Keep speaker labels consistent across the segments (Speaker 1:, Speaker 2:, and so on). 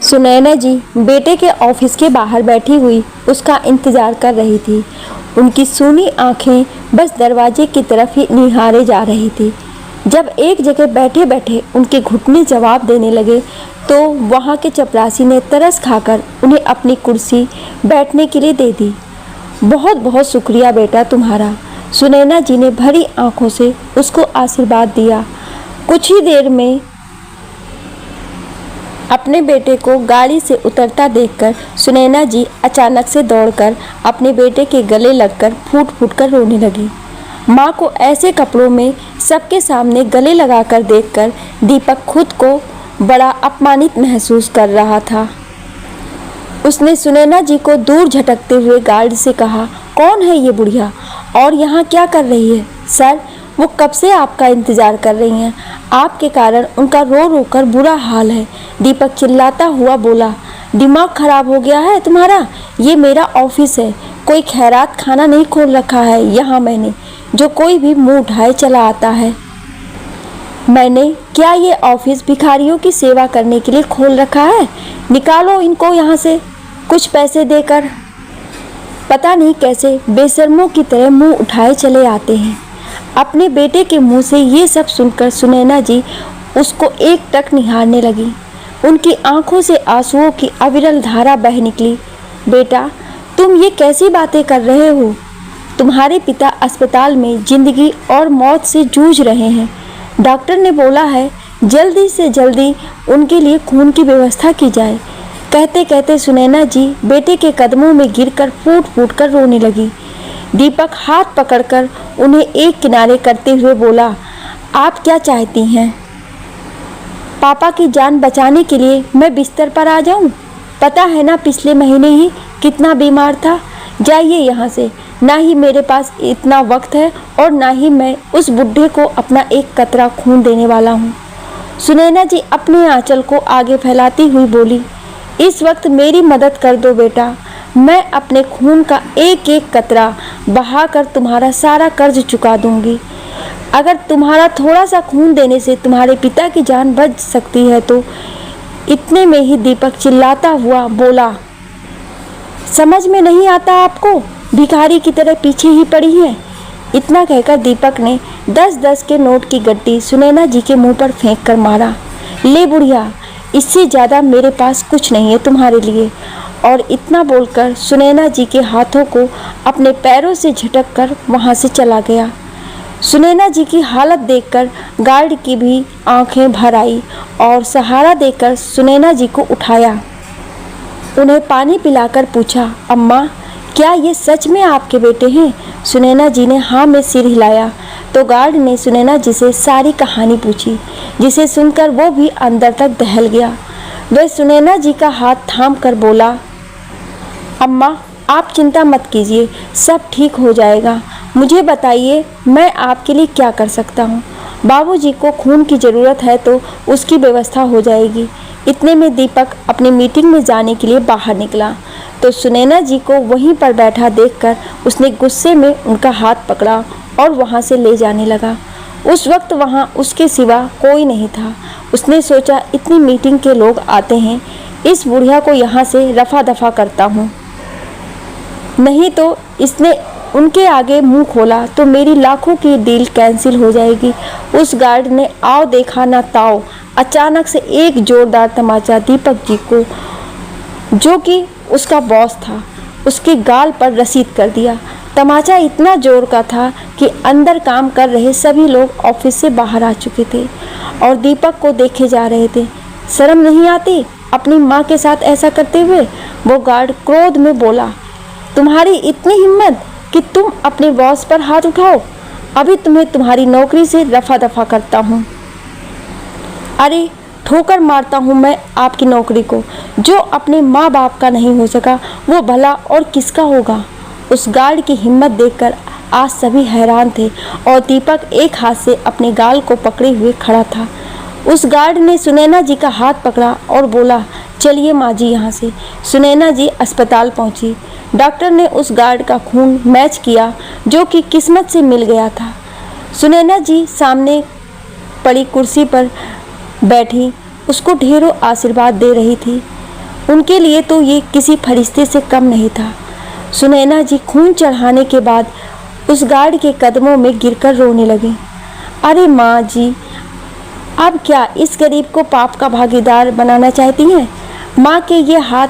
Speaker 1: सुनैना जी बेटे के ऑफिस के बाहर बैठी हुई उसका इंतजार कर रही थी। उनकी सूनी आंखें बस दरवाजे की तरफ ही निहारे जा रही थी। जब एक जगह बैठे बैठे उनके घुटने जवाब देने लगे तो वहाँ के चपरासी ने तरस खाकर उन्हें अपनी कुर्सी बैठने के लिए दे दी। बहुत बहुत शुक्रिया बेटा तुम्हारा। सुनैना जी ने भरी आंखों से उसको आशीर्वाद दिया। कुछ ही देर में अपने बेटे को गाड़ी से उतरता देखकर सुनैना जी अचानक से दौड़कर अपने बेटे के गले लगकर फूट फूट कर रोने लगी। माँ को ऐसे कपड़ों में सबके सामने गले लगाकर देखकर दीपक खुद को बड़ा अपमानित महसूस कर रहा था। उसने सुनैना जी को दूर झटकते हुए गार्ड से कहा, कौन है ये बुढ़िया और यहाँ क्या कर रही है? सर, वो कब से आपका इंतजार कर रही हैं। आपके कारण उनका रो रो कर बुरा हाल है। दीपक चिल्लाता हुआ बोला, दिमाग खराब हो गया है तुम्हारा? ये मेरा ऑफिस है, कोई खैरात खाना नहीं खोल रखा है यहाँ मैंने, जो कोई भी मुंह उठाए चला आता है। मैंने क्या ये ऑफिस भिखारियों की सेवा करने के लिए खोल रखा है? निकालो इनको यहाँ से कुछ पैसे देकर। पता नहीं कैसे बेशर्मों की तरह मुंह उठाए चले आते हैं। अपने बेटे के मुंह से ये सब सुनकर सुनैना जी उसको एकटक निहारने लगी। उनकी आंखों से आंसुओं की अविरल धारा बह निकली। बेटा, तुम ये कैसी बातें कर रहे हो? तुम्हारे पिता अस्पताल में जिंदगी और मौत से जूझ रहे हैं। डॉक्टर ने बोला है जल्दी से जल्दी उनके लिए खून की व्यवस्था की जाए। कहते कहते सुनैना जी बेटे के कदमों में गिरकर फूट फूट कर रोने लगी। दीपक हाथ पकड़कर उन्हें एक किनारे करते हुए बोला, आप क्या चाहती हैं? पापा की जान बचाने के लिए मैं बिस्तर पर आ जाऊं? पता है ना पिछले महीने ही कितना बीमार था। जाइए यहाँ से। ना ही मेरे पास इतना वक्त है और ना ही मैं उस बुढ़े को अपना एक कतरा खून देने वाला हूँ। सुनैना जी अपने आंचल को आगे फैलाती हुई बोली, इस वक्त मेरी मदद कर दो बेटा। मैं अपने खून का एक एक कतरा बहाकर तुम्हारा सारा कर्ज चुका दूंगी। अगर तुम्हारा थोड़ा सा खून देने से तुम्हारे पिता की जान बच सकती है तो। इतने में ही दीपक चिल्लाता हुआ बोला, समझ में नहीं आता आपको? भिखारी की तरह पीछे ही पड़ी हैं। इतना कहकर दीपक ने 10-10 के नोट की गड्डी सुनैना जी के मुंह पर फेंक कर मारा। ले बुढ़िया, इससे ज़्यादा मेरे पास कुछ नहीं है तुम्हारे लिए। और इतना बोलकर सुनैना जी के हाथों को अपने पैरों से झटक कर वहाँ से चला गया। सुनैना जी की हालत देखकर गार्ड की भी आंखें भर आई और सहारा देकर सुनैना जी को उठाया। उन्हें पानी पिलाकर पूछा, अम्मा, क्या ये सच में आपके बेटे हैं? सुनैना जी ने हाँ में सिर हिलाया तो गार्ड ने सुनैना जी से सारी कहानी पूछी, जिसे सुनकर वो भी अंदर तक दहल गया। वह सुनैना जी का हाथ थाम कर बोला, अम्मा, आप चिंता मत कीजिए, सब ठीक हो जाएगा। मुझे बताइए मैं आपके लिए क्या कर सकता हूँ? बाबूजी को खून की ज़रूरत है तो उसकी व्यवस्था हो जाएगी। इतने में दीपक अपनी मीटिंग में जाने के लिए बाहर निकला तो सुनैना जी को वहीं पर बैठा देखकर उसने गुस्से में उनका हाथ पकड़ा और वहाँ से ले जाने लगा। उस वक्त वहाँ उसके सिवा कोई नहीं था। उसने सोचा इतनी मीटिंग के लोग आते हैं, इस बुढ़िया को यहाँ से रफा दफा करता हूँ, नहीं तो इसने उनके आगे मुंह खोला तो मेरी लाखों की डील कैंसिल हो जाएगी। उस गार्ड ने आओ देखा ना ताओ अचानक से एक जोरदार तमाचा दीपक जी को, जो कि उसका बॉस था, उसके गाल पर रसीद कर दिया। तमाचा इतना जोर का था कि अंदर काम कर रहे सभी लोग ऑफिस से बाहर आ चुके थे और दीपक को देखे जा रहे थे। शर्म नहीं आती अपनी माँ के साथ ऐसा करते हुए? वो गार्ड क्रोध में बोला, तुम्हारी इतनी हिम्मत कि तुम अपने बॉस पर हाथ उठाओ? अभी तुम्हें तुम्हारी नौकरी से रफा दफा करता हूँ। अरे ठोकर मारता हूँ मैं आपकी नौकरी को। जो अपने माँ बाप का नहीं हो सका वो भला और किसका होगा? उस गार्ड की हिम्मत देखकर आज सभी हैरान थे और दीपक एक हाथ से अपने गाल को पकड़े हुए खड़ा था। उस गार्ड ने सुनैना जी का हाथ पकड़ा और बोला, चलिए माँ जी यहाँ से। सुनैना जी अस्पताल पहुँची। डॉक्टर ने उस गार्ड का खून मैच किया जो कि किस्मत से मिल गया था। सुनैना जी सामने पड़ी कुर्सी पर बैठी उसको ढेरों आशीर्वाद दे रही थी। उनके लिए तो ये किसी फरिश्ते से कम नहीं था। सुनैना जी खून चढ़ाने के बाद उस गार्ड के कदमों में गिरकर रोने लगी। अरे माँ जी, अब क्या इस गरीब को पाप का भागीदार बनाना चाहती हैं? माँ के ये हाथ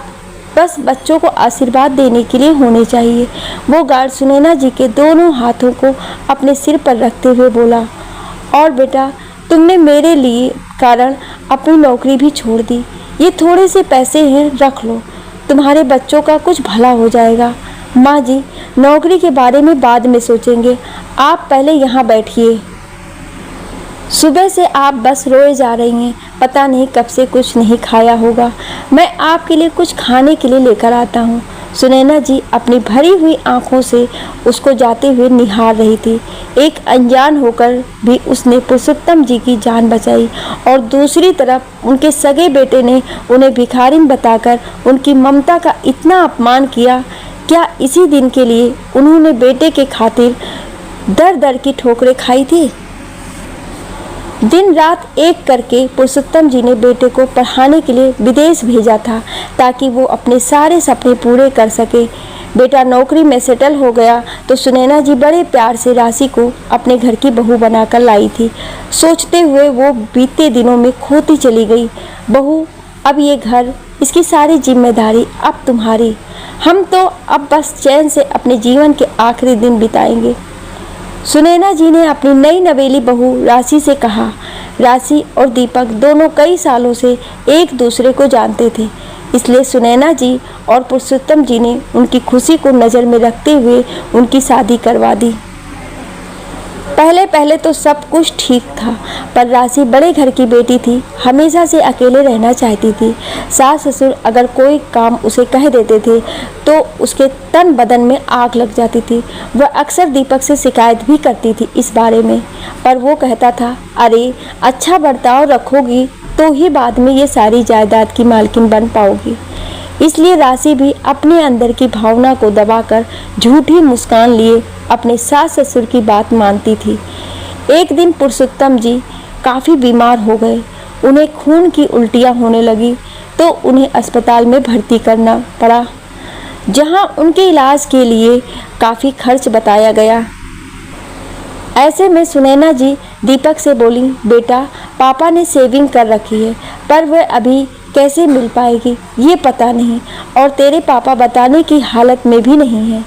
Speaker 1: बस बच्चों को आशीर्वाद देने के लिए होने चाहिए। वो गार्ड सुनैना जी के दोनों हाथों को अपने सिर पर रखते हुए बोला, और बेटा, तुमने मेरे लिए कारण अपनी नौकरी भी छोड़ दी। ये थोड़े से पैसे हैं, रख लो, तुम्हारे बच्चों का कुछ भला हो जाएगा। माँ जी, नौकरी के बारे में बाद में सोचेंगे, आप पहले यहाँ बैठिए। सुबह से आप बस रोए जा रही हैं, पता नहीं कब से कुछ नहीं खाया होगा। मैं आपके लिए कुछ खाने के लिए लेकर आता हूँ। सुनैना जी अपनी भरी हुई आंखों से उसको जाते हुए निहार रही थी। एक अनजान होकर भी उसने पुरुषोत्तम जी की जान बचाई, और दूसरी तरफ उनके सगे बेटे ने उन्हें भिखारिन बताकर उनकी ममता का इतना अपमान किया। क्या इसी दिन के लिए उन्होंने बेटे के खातिर दर दर की ठोकरें खाई थी? दिन रात एक करके पुरुषोत्तम जी ने बेटे को पढ़ाने के लिए विदेश भेजा था, ताकि वो अपने सारे सपने पूरे कर सके। बेटा नौकरी में सेटल हो गया तो सुनैना जी बड़े प्यार से राशि को अपने घर की बहू बनाकर लाई थी। सोचते हुए वो बीते दिनों में खोती चली गई। बहू, अब ये घर, इसकी सारी जिम्मेदारी अब तुम्हारी। हम तो अब बस चैन से अपने जीवन के आखिरी दिन बिताएंगे। सुनैना जी ने अपनी नई नवेली बहू राशि से कहा। राशि और दीपक दोनों कई सालों से एक दूसरे को जानते थे, इसलिए सुनैना जी और पुरुषोत्तम जी ने उनकी खुशी को नज़र में रखते हुए उनकी शादी करवा दी। पहले पहले तो सब कुछ ठीक था, पर राशि बड़े घर की बेटी थी, हमेशा से अकेले रहना चाहती थी। सास ससुर अगर कोई काम उसे कह देते थे तो उसके तन बदन में आग लग जाती थी। वह अक्सर दीपक से शिकायत भी करती थी इस बारे में, पर वो कहता था, अरे अच्छा बर्ताव रखोगी तो ही बाद में ये सारी जायदाद की मालकिन बन पाओगी। इसलिए राशि भी अपने अंदर की भावना को दबाकर झूठी मुस्कान लिए अपने सास ससुर की बात मानती थी। एक दिन पुरुषोत्तम जी काफ़ी बीमार हो गए। उन्हें खून की उल्टियाँ होने लगी तो उन्हें अस्पताल में भर्ती करना पड़ा, जहां उनके इलाज के लिए काफ़ी खर्च बताया गया। ऐसे में सुनैना जी दीपक से बोली, बेटा पापा ने सेविंग कर रखी है, पर वह अभी कैसे मिल पाएगी ये पता नहीं, और तेरे पापा बताने की हालत में भी नहीं है,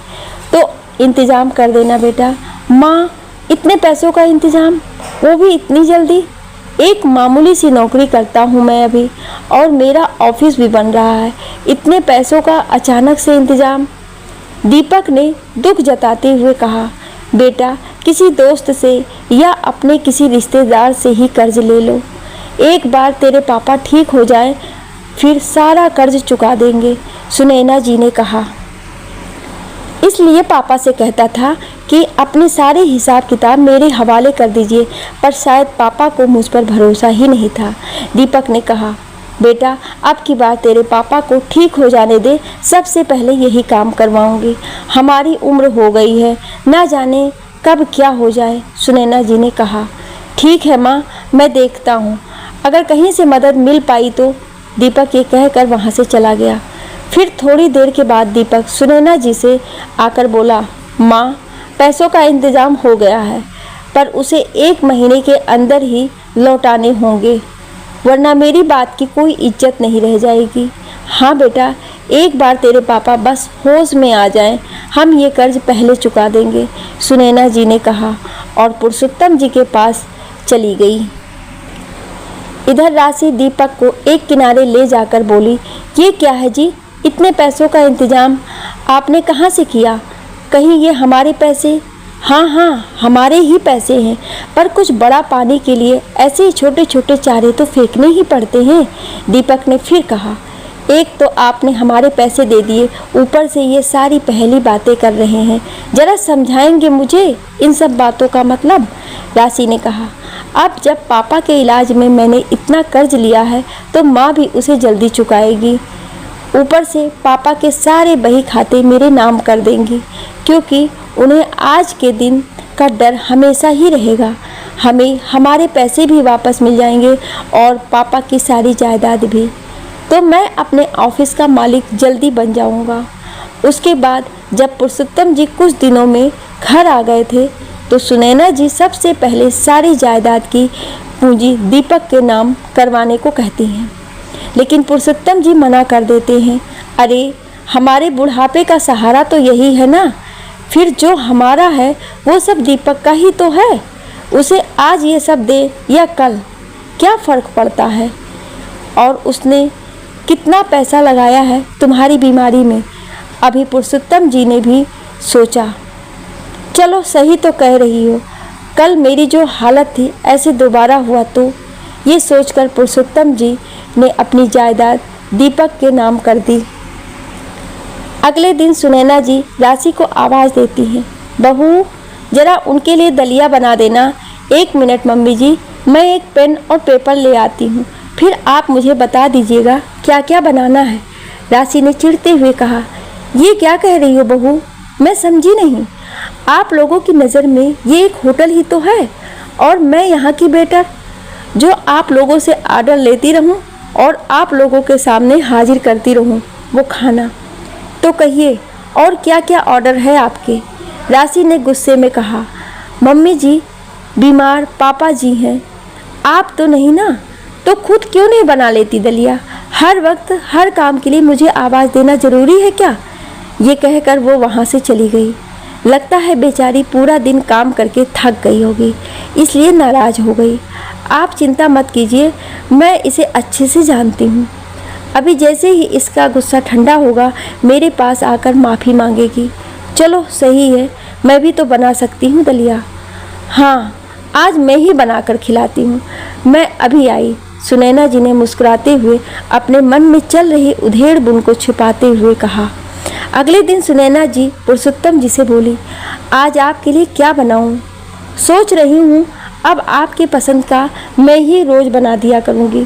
Speaker 1: तो इंतज़ाम कर देना बेटा। माँ, इतने पैसों का इंतज़ाम, वो भी इतनी जल्दी? एक मामूली सी नौकरी करता हूँ मैं अभी, और मेरा ऑफिस भी बन रहा है, इतने पैसों का अचानक से इंतज़ाम? दीपक ने दुख जताते हुए कहा, बेटा किसी दोस्त से या अपने किसी रिश्तेदार से ही कर्ज ले लो। एक बार तेरे पापा ठीक हो जाए फिर सारा कर्ज चुका देंगे। सुनैना जी ने कहा। इसलिए पापा से कहता था कि अपने सारे हिसाब किताब मेरे हवाले कर दीजिए, पर शायद पापा को मुझ पर भरोसा ही नहीं था। दीपक ने कहा, बेटा अब की बार तेरे पापा को ठीक हो जाने दे, सबसे पहले यही काम करवाऊंगी। हमारी उम्र हो गई है, ना जाने कब क्या हो जाए। सुनैना जी ने कहा, ठीक है माँ, मैं देखता हूँ, अगर कहीं से मदद मिल पाई तो। दीपक ये कहकर वहाँ से चला गया। फिर थोड़ी देर के बाद दीपक सुनैना जी से आकर बोला, माँ पैसों का इंतज़ाम हो गया है, पर उसे 1 महीने के अंदर ही लौटाने होंगे, वरना मेरी बात की कोई इज्जत नहीं रह जाएगी। हाँ बेटा, एक बार तेरे पापा बस होश में आ जाएं, हम ये कर्ज पहले चुका देंगे। सुनैना जी ने कहा और पुरुषोत्तम जी के पास चली गई। इधर राशि दीपक को एक किनारे ले जाकर बोली, ये क्या है जी, इतने पैसों का इंतज़ाम आपने कहाँ से किया? कहीं ये हमारे पैसे? हाँ हाँ, हमारे ही पैसे हैं, पर कुछ बड़ा पाने के लिए ऐसे ही छोटे छोटे चारे तो फेंकने ही पड़ते हैं। दीपक ने फिर कहा, एक तो आपने हमारे पैसे दे दिए, ऊपर से ये सारी पहली बातें कर रहे हैं, जरा समझाएंगे मुझे इन सब बातों का मतलब? राशि ने कहा, अब जब पापा के इलाज में मैंने इतना कर्ज लिया है तो माँ भी उसे जल्दी चुकाएगी। ऊपर से पापा के सारे बही खाते मेरे नाम कर देंगी, क्योंकि उन्हें आज के दिन का डर हमेशा ही रहेगा। हमें हमारे पैसे भी वापस मिल जाएंगे और पापा की सारी जायदाद भी। तो मैं अपने ऑफिस का मालिक जल्दी बन जाऊंगा। उसके बाद जब पुरुषोत्तम जी कुछ दिनों में घर आ गए थे तो सुनैना जी सबसे पहले सारी जायदाद की पूंजी दीपक के नाम करवाने को कहती हैं, लेकिन पुरुषोत्तम जी मना कर देते हैं। अरे हमारे बुढ़ापे का सहारा तो यही है ना, फिर जो हमारा है वो सब दीपक का ही तो है। उसे आज ये सब दे या कल क्या फ़र्क पड़ता है, और उसने कितना पैसा लगाया है तुम्हारी बीमारी में। अभी पुरुषोत्तम जी ने भी सोचा, चलो सही तो कह रही हो, कल मेरी जो हालत थी ऐसे दोबारा हुआ तो। ये सोचकर पुरुषोत्तम जी ने अपनी जायदाद दीपक के नाम कर दी। अगले दिन सुनैना जी राशि को आवाज़ देती हैं, बहू जरा उनके लिए दलिया बना देना। 1 मिनट मम्मी जी, मैं एक पेन और पेपर ले आती हूँ, फिर आप मुझे बता दीजिएगा क्या क्या बनाना है। राशि ने चिढ़ते हुए कहा, ये क्या कह रही हो बहू, मैं समझी नहीं। आप लोगों की नज़र में ये एक होटल ही तो है, और मैं यहाँ की वेटर जो आप लोगों से ऑर्डर लेती रहूँ और आप लोगों के सामने हाजिर करती रहूँ वो खाना। तो कहिए और क्या क्या ऑर्डर है आपके। राशि ने गुस्से में कहा, मम्मी जी बीमार पापा जी हैं, आप तो नहीं ना, तो खुद क्यों नहीं बना लेती दलिया। हर वक्त हर काम के लिए मुझे आवाज़ देना ज़रूरी है क्या। ये कहकर वो वहाँ से चली गई। लगता है बेचारी पूरा दिन काम करके थक गई होगी, इसलिए नाराज़ हो गई। आप चिंता मत कीजिए, मैं इसे अच्छे से जानती हूँ। अभी जैसे ही इसका गुस्सा ठंडा होगा मेरे पास आकर माफ़ी मांगेगी। चलो सही है, मैं भी तो बना सकती हूँ दलिया। हाँ, आज मैं ही बनाकर खिलाती हूँ, मैं अभी आई। सुनैना जी ने मुस्कुराते हुए अपने मन में चल रही उधेड़ बुन को छिपाते हुए कहा। अगले दिन सुनैना जी पुरुषोत्तम जी से बोली, आज आपके लिए क्या बनाऊँ। सोच रही हूँ अब आपके पसंद का मैं ही रोज़ बना दिया करूँगी।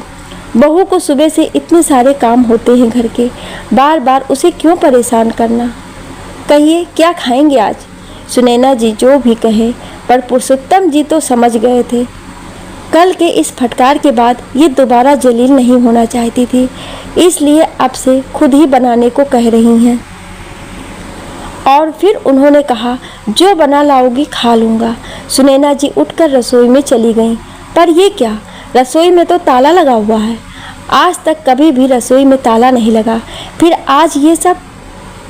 Speaker 1: बहू को सुबह से इतने सारे काम होते हैं घर के, बार बार उसे क्यों परेशान करना। कहिए क्या खाएंगे आज। सुनैना जी जो भी कहे, पर पुरुषोत्तम जी तो समझ गए थे। कल के इस फटकार के बाद ये दोबारा जलील नहीं होना चाहती थी, इसलिए अब से खुद ही बनाने को कह रही हैं। और फिर उन्होंने कहा, जो बना लाओगी खा लूँगा। सुनैना जी उठकर रसोई में चली गईं। पर ये क्या, रसोई में तो ताला लगा हुआ है। आज तक कभी भी रसोई में ताला नहीं लगा, फिर आज ये सब।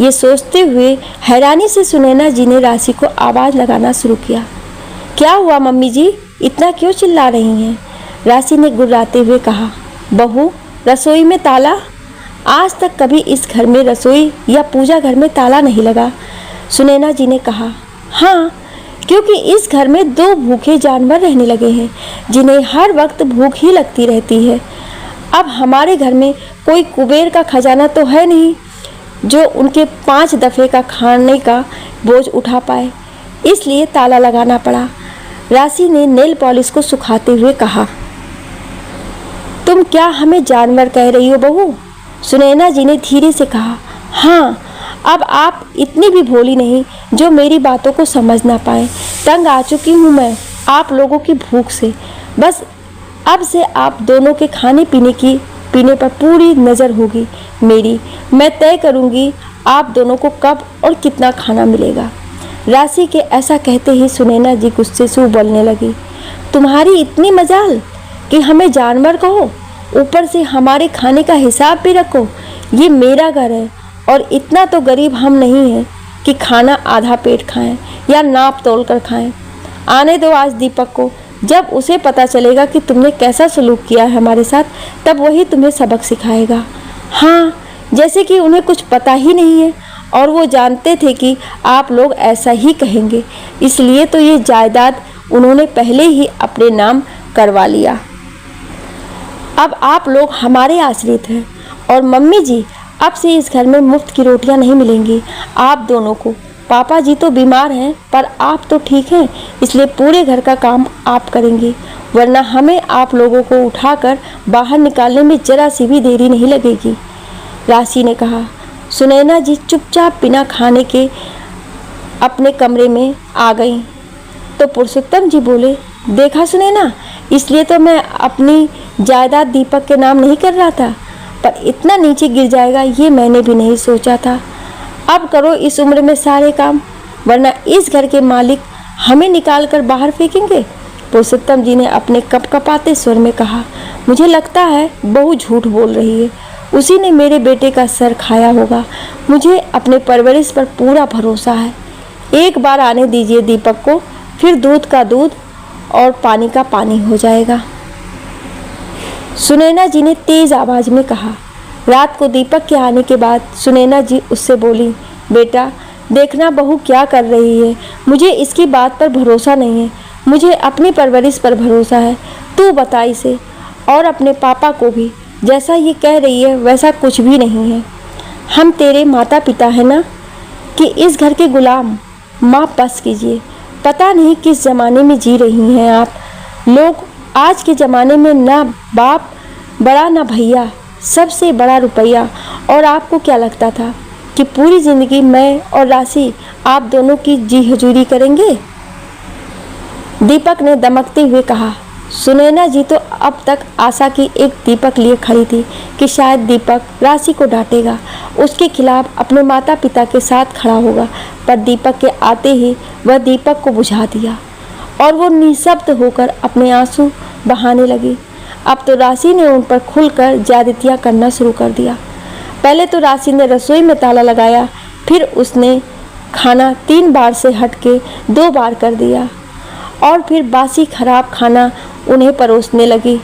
Speaker 1: ये सोचते हुए हैरानी से सुनैना जी ने राशि को आवाज़ लगाना शुरू किया। क्या हुआ मम्मी जी, इतना क्यों चिल्ला रही हैं। राशि ने गुर्राते हुए कहा, बहू रसोई में ताला। आज तक कभी इस घर में रसोई या पूजा घर में ताला नहीं लगा। सुनैना जी ने कहा, हाँ क्योंकि इस घर में 2 भूखे जानवर रहने लगे हैं जिन्हें हर वक्त भूख ही लगती रहती है। अब हमारे घर में कोई कुबेर का खजाना तो है नहीं जो उनके 5 दफ़े का खाने का बोझ उठा पाए, इसलिए ताला लगाना पड़ा। राशि ने नेल पॉलिश को सुखाते हुए कहा, तुम क्या हमें जानवर कह रही हो बहू। सुनैना जी ने धीरे से कहा, हाँ अब आप इतनी भी भोली नहीं जो मेरी बातों को समझ ना पाए। तंग आ चुकी हूँ मैं आप लोगों की भूख से। बस अब से आप दोनों के खाने पीने पर पूरी नज़र होगी मेरी। मैं तय करूँगी आप दोनों को कब और कितना खाना मिलेगा। राशि के ऐसा कहते ही सुनैना जी गुस्से से उबलने लगी। तुम्हारी इतनी मजाल कि हमें जानवर कहो, ऊपर से हमारे खाने का हिसाब भी रखो। ये मेरा घर है और इतना तो गरीब हम नहीं हैं कि खाना आधा पेट खाएं या नाप तोल कर खाएं। आने दो आज दीपक को, जब उसे पता चलेगा कि तुमने कैसा सलूक किया है हमारे साथ, तब वही तुम्हें सबक सिखाएगा। हाँ, जैसे कि उन्हें कुछ पता ही नहीं है और वो जानते थे कि आप लोग ऐसा ही कहेंगे, इसलिए तो ये जायदाद उन्होंने पहले ही अपने नाम करवा लिया। अब आप लोग हमारे आश्रित हैं और मम्मी जी अब से इस घर में मुफ्त की रोटियां नहीं मिलेंगी आप दोनों को। पापा जी तो बीमार हैं पर आप तो ठीक हैं, इसलिए पूरे घर का काम आप करेंगी, वरना हमें आप लोगों को उठाकर बाहर निकालने में जरा सी भी देरी नहीं लगेगी। राशि ने कहा। सुनैना जी चुपचाप बिना खाने के अपने कमरे में आ गई तो पुरुषोत्तम जी बोले, देखा सुनैना, इसलिए तो मैं अपनी जायदाद दीपक के नाम नहीं कर रहा था। पर इतना नीचे गिर जाएगा ये मैंने भी नहीं सोचा था। अब करो इस उम्र में सारे काम, वरना इस घर के मालिक हमें निकाल कर बाहर फेंकेंगे। पुरुषोत्तम जी ने अपने कपकपाते स्वर में कहा, मुझे लगता है बहू झूठ बोल रही है, उसी ने मेरे बेटे का सर खाया होगा। मुझे अपने परवरिश पर पूरा भरोसा है। एक बार आने दीजिए दीपक को, फिर दूध का दूध और पानी का पानी हो जाएगा। सुनैना जी ने तेज आवाज में कहा। रात को दीपक के आने के बाद सुनैना जी उससे बोली, बेटा देखना बहू क्या कर रही है, मुझे इसकी बात पर भरोसा नहीं है, मुझे अपनी परवरिश पर भरोसा है। तू बता इसे और अपने पापा को भी, जैसा ये कह रही है वैसा कुछ भी नहीं है। हम तेरे माता पिता हैं ना, कि इस घर के गुलाम। माँ बस कीजिए, पता नहीं किस ज़माने में जी रही हैं आप लोग। आज के ज़माने में ना बाप बड़ा ना भैया, सबसे बड़ा रुपया। और आपको क्या लगता था कि पूरी ज़िंदगी मैं और राशि आप दोनों की जी हजूरी करेंगे? दीपक ने दमकते हुए कहा। सुनैना जी तो अब तक आशा की एक दीपक लिए खड़ी थी कि शायद दीपक राशि को डांटेगा, उसके खिलाफ अपने माता पिता के साथ खड़ा होगा, पर दीपक के आते ही वह दीपक को बुझा दिया और वो निःशब्द होकर अपने आंसू बहाने लगी। अब तो राशि ने उन पर खुलकर ज्यादतियाँ करना शुरू कर दिया। पहले तो राशि ने रसोई में ताला लगाया, फिर उसने खाना 3 बार से हट के 2 बार कर दिया और फिर बासी खराब खाना उन्हें परोसने लगी।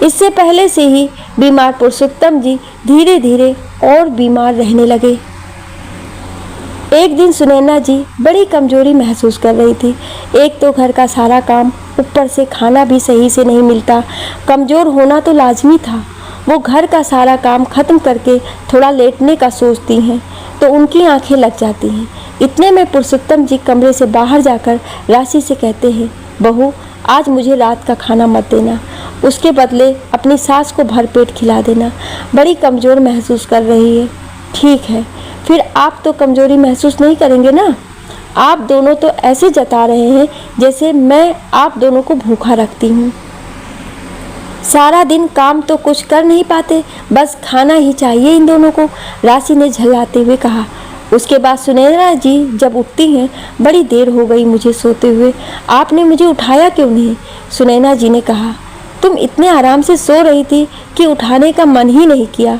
Speaker 1: इससे पहले से ही बीमार पुरुषोत्तम जी धीरे धीरे और बीमार रहने लगे। एक दिन सुनैना जी बड़ी कमजोरी महसूस कर रही थी। एक तो घर का सारा काम, ऊपर से खाना भी सही से नहीं मिलता। कमज़ोर होना तो लाजमी था। वो घर का सारा काम ख़त्म करके थोड़ा लेटने का सोचती हैं तो उनकी आंखें लग जाती हैं। इतने में पुरुषोत्तम जी कमरे से बाहर जाकर राशि से कहते हैं, बहू आज मुझे रात का खाना मत देना, उसके बदले अपनी सास को भरपेट खिला देना, बड़ी कमज़ोर महसूस कर रही है। ठीक है, फिर आप तो कमज़ोरी महसूस नहीं करेंगे ना। आप दोनों तो ऐसे जता रहे हैं जैसे मैं आप दोनों को भूखा रखती हूँ। सारा दिन काम तो कुछ कर नहीं पाते, बस खाना ही चाहिए इन दोनों को, राशि ने झल्लाते हुए कहा। उसके बाद सुनैना जी जब उठती हैं, बड़ी देर हो गई मुझे सोते हुए, आपने मुझे उठाया क्यों नहीं? सुनैना जी ने कहा, तुम इतने आराम से सो रही थी कि उठाने का मन ही नहीं किया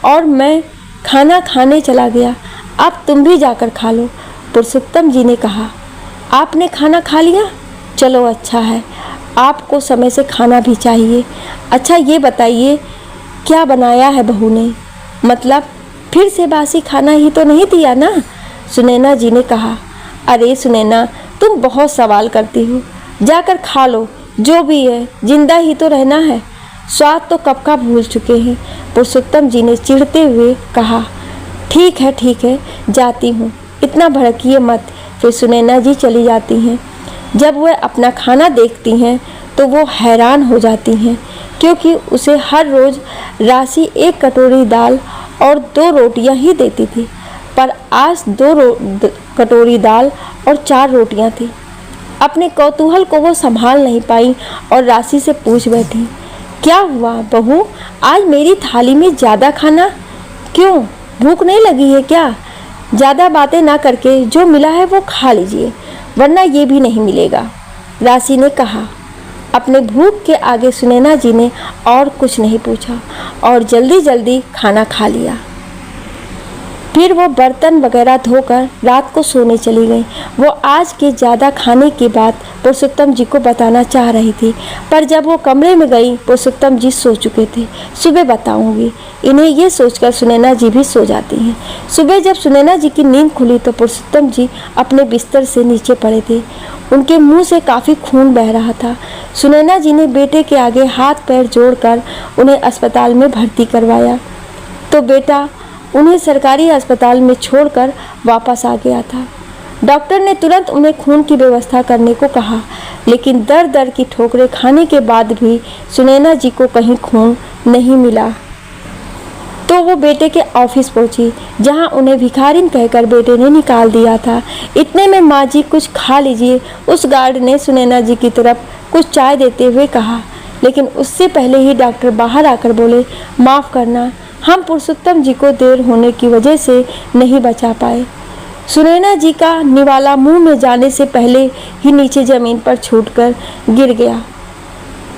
Speaker 1: और मैं खाना खाने चला गया। अब तुम भी जाकर खा लो। पुरुषोत्तम जी ने कहा, आपने खाना खा लिया? चलो अच्छा है, आपको समय से खाना भी चाहिए। अच्छा ये बताइए क्या बनाया है बहू ने? मतलब फिर से बासी खाना ही तो नहीं दिया ना? सुनैना जी ने कहा। अरे सुनैना, तुम बहुत सवाल करती हो, जाकर खा लो, जो भी है, जिंदा ही तो रहना है, स्वाद तो कब का भूल चुके हैं। पुरुषोत्तम जी ने चिढ़ते हुए कहा। ठीक है, जाती हूँ, इतना भड़किए मत। फिर सुनैना जी चली जाती हैं। जब वह अपना खाना देखती हैं तो वो हैरान हो जाती हैं, क्योंकि उसे हर रोज़ राशि 1 कटोरी दाल और 2 रोटियां ही देती थी, पर आज 2 कटोरी दाल और 4 रोटियां थी। अपने कौतूहल को वो संभाल नहीं पाई और राशि से पूछ बैठी, क्या हुआ बहू, आज मेरी थाली में ज़्यादा खाना क्यों? भूख नहीं लगी है क्या? ज़्यादा बातें ना करके जो मिला है वो खा लीजिए, वरना ये भी नहीं मिलेगा, राशि ने कहा। अपने भूख के आगे सुनैना जी ने और कुछ नहीं पूछा और जल्दी जल्दी खाना खा लिया। फिर वो बर्तन वगैरह धोकर रात को सोने चली गई। वो आज के ज़्यादा खाने की बात पुरुषोत्तम जी को बताना चाह रही थी, पर जब वो कमरे में गई पुरुषोत्तम जी सो चुके थे। सुबह बताऊंगी। इन्हें ये सोचकर सुनैना जी भी सो जाती हैं। सुबह जब सुनैना जी की नींद खुली तो पुरुषोत्तम जी अपने बिस्तर से नीचे पड़े थे। उनके मुंह से काफ़ी खून बह रहा था। सुनैना जी ने बेटे के आगे हाथ पैर जोड़कर उन्हें अस्पताल में भर्ती करवाया, तो बेटा उन्हें सरकारी अस्पताल में छोड़कर वापस आ गया था। डॉक्टर ने तुरंत उन्हें खून की व्यवस्था करने को कहा, लेकिन दर दर की ठोकरें खाने के बाद भी सुनैना जी को कहीं खून नहीं मिला। तो वो बेटे के ऑफिस पहुंची, जहां उन्हें भिखारिन कहकर बेटे ने निकाल दिया था। इतने में माँ जी कुछ खा लीजिए, उस गार्ड ने सुनैना जी की तरफ कुछ चाय देते हुए कहा, लेकिन उससे पहले ही डॉक्टर बाहर आकर बोले, माफ़ करना, हम पुरुषोत्तम जी को देर होने की वजह से नहीं बचा पाए। सुनैना जी का निवाला मुंह में जाने से पहले ही नीचे जमीन पर छूटकर गिर गया।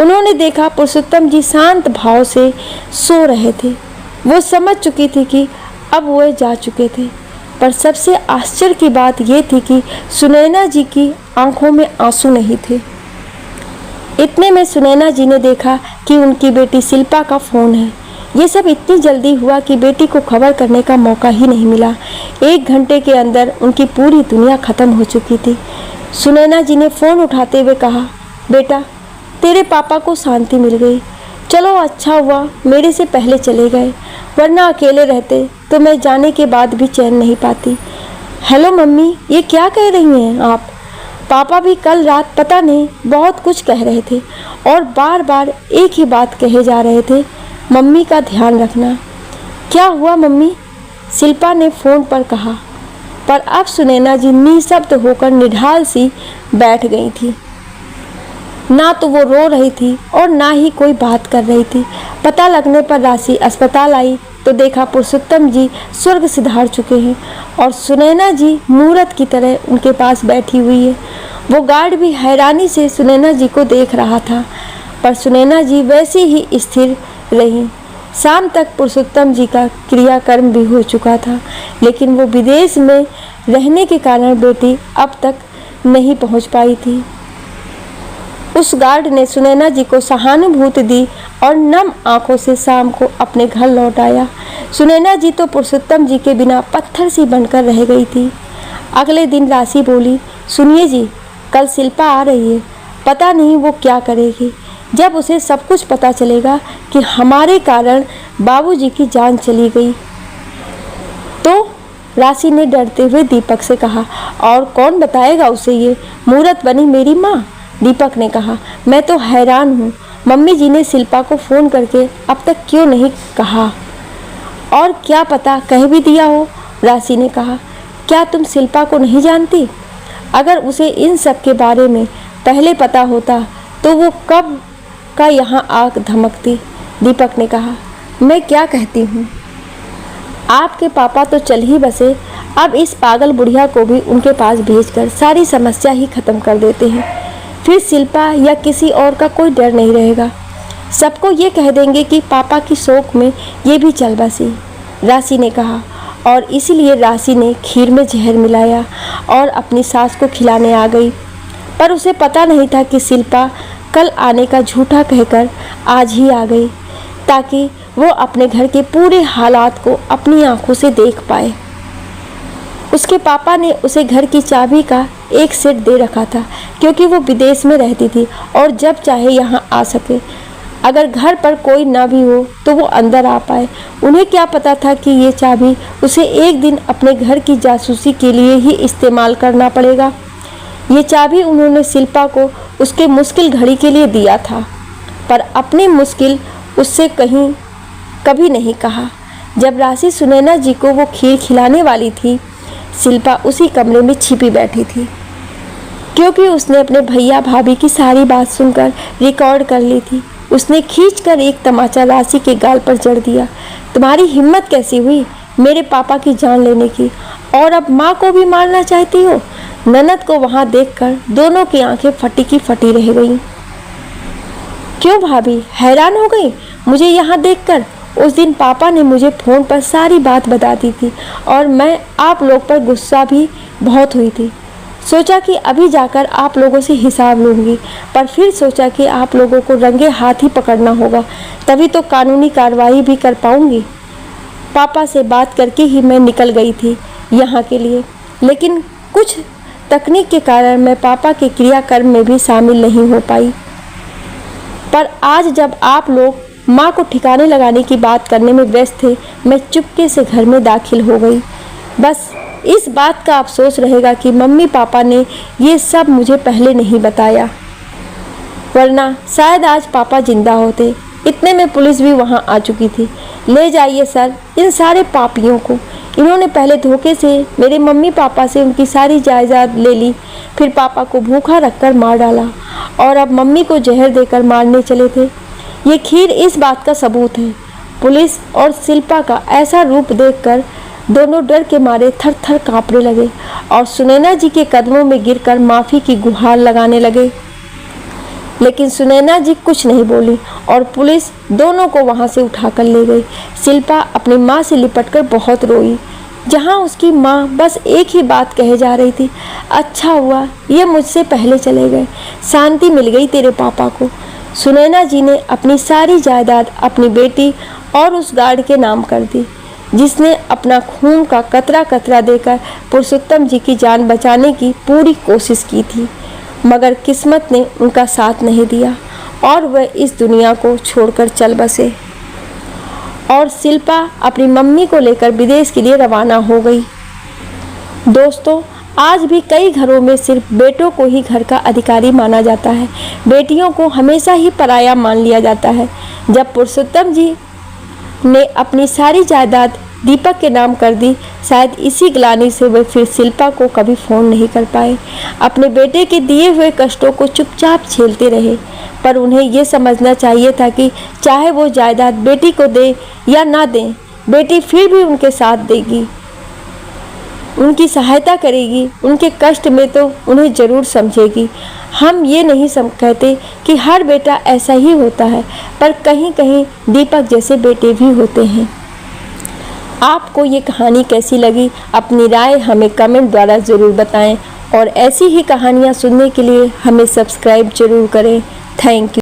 Speaker 1: उन्होंने देखा पुरुषोत्तम जी शांत भाव से सो रहे थे। वो समझ चुकी थी कि अब वो जा चुके थे, पर सबसे आश्चर्य की बात यह थी कि सुनैना जी की आंखों में आंसू नहीं थे। इतने में सुनैना जी ने देखा कि उनकी बेटी शिल्पा का फोन है। ये सब इतनी जल्दी हुआ कि बेटी को खबर करने का मौका ही नहीं मिला। 1 घंटे के अंदर उनकी पूरी दुनिया खत्म हो चुकी थी। सुनैना जी ने फोन उठाते हुए कहा, बेटा तेरे पापा को शांति मिल गई। चलो अच्छा हुआ मेरे से पहले चले गए, वरना अकेले रहते तो मैं जाने के बाद भी चैन नहीं पाती। हेलो मम्मी, ये क्या कह रही हैं आप? पापा भी कल रात पता नहीं बहुत कुछ कह रहे थे और बार बार एक ही बात कहे जा रहे थे, मम्मी का ध्यान रखना। क्या हुआ मम्मी? शिल्पा ने फ़ोन पर कहा। पर अब सुनैना जी निःशब्द होकर निढाल सी बैठ गई थी। ना तो वो रो रही थी और ना ही कोई बात कर रही थी। पता लगने पर राशि अस्पताल आई तो देखा पुरुषोत्तम जी स्वर्ग सिधार चुके हैं और सुनैना जी मूरत की तरह उनके पास बैठी हुई है। वो गार्ड भी हैरानी से सुनैना जी को देख रहा था, पर सुनैना जी वैसे ही स्थिर रही। शाम तक पुरुषोत्तम जी का क्रियाकर्म भी हो चुका था, लेकिन वो विदेश में रहने के कारण बेटी अब तक नहीं पहुंच पाई थी। उस गार्ड ने सुनैना जी को सहानुभूति दी और नम आंखों से शाम को अपने घर लौटाया। सुनैना जी तो पुरुषोत्तम जी के बिना पत्थर सी बनकर रह गई थी। अगले दिन राशि बोली, सुनिए जी, कल शिल्पा आ रही है, पता नहीं वो क्या करेगी। जब उसे सब कुछ पता चलेगा कि हमारे कारण बाबूजी की जान चली गई तो? राशि ने डरते हुए दीपक से कहा। और कौन बताएगा उसे ये? मूरत बनी मेरी माँ, दीपक ने कहा। मैं तो हैरान हूँ, मम्मी जी ने शिल्पा को फ़ोन करके अब तक क्यों नहीं कहा? और क्या पता कह भी दिया हो, राशि ने कहा। क्या तुम शिल्पा को नहीं जानती? अगर उसे इन सब के बारे में पहले पता होता तो वो कब का यहाँ आग धमकती, दीपक ने कहा। मैं क्या कहती हूँ, आपके पापा तो चल ही बसे, अब इस पागल बुढ़िया को भी उनके पास भेजकर सारी समस्या ही खत्म कर देते हैं। फिर शिल्पा या किसी और का कोई डर नहीं रहेगा। सबको ये कह देंगे कि पापा की शोक में ये भी चल बसी, राशि ने कहा। और इसीलिए राशि ने खीर में जहर मिलाया और अपनी सास को खिलाने आ गई। पर उसे पता नहीं था कि शिल्पा कल आने का झूठा कहकर आज ही आ गई, ताकि वो अपने घर के पूरे हालात को अपनी आंखों से देख पाए। उसके पापा ने उसे घर की चाबी का एक सेट दे रखा था, क्योंकि वो विदेश में रहती थी और जब चाहे यहाँ आ सके। अगर घर पर कोई ना भी हो तो वो अंदर आ पाए। उन्हें क्या पता था कि ये चाबी उसे एक दिन अपने घर की जासूसी के लिए ही इस्तेमाल करना पड़ेगा। ये चाबी उन्होंने शिल्पा को उसके मुश्किल घड़ी के लिए दिया था, पर अपनी मुश्किल उससे कभी नहीं कहा। जब राशि सुनैना जी को वो खीर खिलाने वाली थी, शिल्पा उसी कमरे में छिपी बैठी थी, क्योंकि उसने अपने भैया भाभी की सारी बात सुनकर रिकॉर्ड कर ली थी। उसने खींचकर एक तमाचा राशि के गाल पर जड़ दिया। तुम्हारी हिम्मत कैसी हुई मेरे पापा की जान लेने की, और अब माँ को भी मारना चाहती हो? ननद को वहाँ देखकर दोनों की आंखें फटी की फटी रह गईं। क्यों भाभी, हैरान हो गई मुझे यहाँ देखकर? उस दिन पापा ने मुझे फ़ोन पर सारी बात बता दी थी और मैं आप लोग पर गुस्सा भी बहुत हुई थी। सोचा कि अभी जाकर आप लोगों से हिसाब लूँगी, पर फिर सोचा कि आप लोगों को रंगे हाथ ही पकड़ना होगा, तभी तो कानूनी कार्रवाई भी कर पाऊँगी। पापा से बात करके ही मैं निकल गई थी यहाँ के लिए, लेकिन कुछ तकनीक के कारण मैं पापा के क्रियाकर्म में भी शामिल नहीं हो पाई। पर आज जब आप लोग माँ को ठिकाने लगाने की बात करने में व्यस्त थे, मैं चुपके से घर में दाखिल हो गई। बस इस बात का अफसोस रहेगा कि मम्मी पापा ने ये सब मुझे पहले नहीं बताया, वरना शायद आज पापा जिंदा होते। इतने में पुलिस भी वहाँ आ चुकी थी। ले जाइए सर इन सारे पापियों को। इन्होंने पहले धोखे से मेरे मम्मी पापा से उनकी सारी जायदाद ले ली, फिर पापा को भूखा रखकर मार डाला और अब मम्मी को जहर देकर मारने चले थे। ये खीर इस बात का सबूत है। पुलिस और शिल्पा का ऐसा रूप देखकर दोनों डर के मारे थर थर कांपने लगे और सुनैना जी के कदमों में गिरकर माफी की गुहार लगाने लगे। लेकिन सुनैना जी कुछ नहीं बोली और पुलिस दोनों को वहां से उठाकर ले गई। शिल्पा अपनी माँ से लिपटकर बहुत रोई, जहां उसकी माँ बस एक ही बात कहे जा रही थी, अच्छा हुआ ये मुझसे पहले चले गए, शांति मिल गई तेरे पापा को। सुनैना जी ने अपनी सारी जायदाद अपनी बेटी और उस गार्ड के नाम कर दी, जिसने अपना खून का कतरा कतरा देकर पुरुषोत्तम जी की जान बचाने की पूरी कोशिश की थी, मगर किस्मत ने उनका साथ नहीं दिया और वह इस दुनिया को छोड़कर चल बसे। और शिल्पा अपनी मम्मी को लेकर विदेश के लिए रवाना हो गई। दोस्तों, आज भी कई घरों में सिर्फ बेटों को ही घर का अधिकारी माना जाता है, बेटियों को हमेशा ही पराया मान लिया जाता है। जब पुरुषोत्तम जी ने अपनी सारी जायदाद दीपक के नाम कर दी, शायद इसी ग्लानि से वे फिर शिल्पा को कभी फ़ोन नहीं कर पाए। अपने बेटे के दिए हुए कष्टों को चुपचाप झेलते रहे, पर उन्हें ये समझना चाहिए था कि चाहे वो जायदाद बेटी को दे या ना दें, बेटी फिर भी उनके साथ देगी, उनकी सहायता करेगी, उनके कष्ट में तो उन्हें ज़रूर समझेगी। हम ये नहीं कहते कि हर बेटा ऐसा ही होता है, पर कहीं कहीं दीपक जैसे बेटे भी होते हैं। आपको ये कहानी कैसी लगी, अपनी राय हमें कमेंट द्वारा ज़रूर बताएं और ऐसी ही कहानियाँ सुनने के लिए हमें सब्सक्राइब ज़रूर करें। Thank you.